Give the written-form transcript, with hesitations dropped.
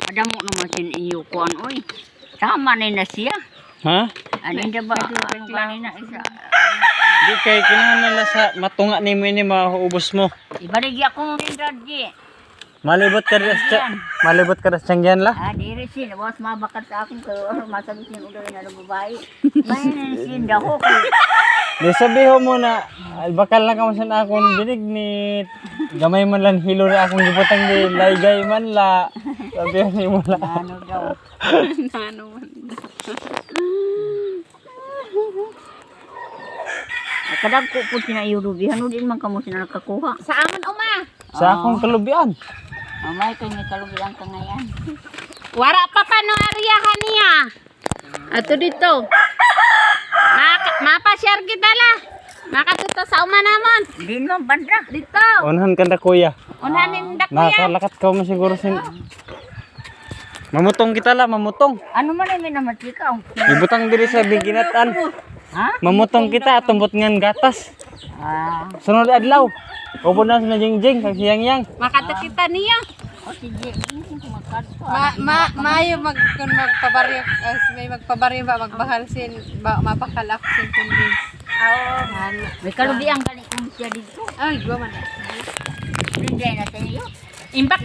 Ada mo naman sin iyo kuan oy. Tama na siya. Ha? Ano na ba? Ano kanina isa? Di kay kinahanglan sa matunga ni mo ini maubos mo. Ibaligi ako ng dadji. Malibot ka sa tiyangyan la. Ah, diri sin. Was mabakat sa akin kayo. Masabi sin ulo na ng babae. May sin daho kay. Di sabiho mo na bakal na ka mo sa akong binignit. Gamay man lang hilo na akong gibutang di laygay man la. Sabihan ni mo la. Ano daw? Nano man. Kadag ko po sinayurubi. Ano din man kamo sina nakakuha. Sa amon uma. Sa akong kalubian. Amay kay may kalubian ka ngayon. Wara pa no ariyahan niya. Ato dito. Mapa-share kita la. Makatuto sa uma namon. Di no banda. Dito. Unhan ka na kuya. Unanin dak kuya. Nakalakat ka mo siguro sin. Mamutong kita la, mamutong. Ano man ay may namatikaw? Ibutang diri sa biginatan. Ha? Mamutong kita tumbot ngan gatas. Ah. Sunod adlaw. Ubo na sa jingjing kag siyang-yang. Makatuto kita niya. O si Jing magkadto. Mayo kun magpabaryo may magpabaryo ba magbahal sin mapakalak sin kundi. May kalubian ka ni kung siya dito. Ay, gwa man. Hindi na sa iyo. Imbak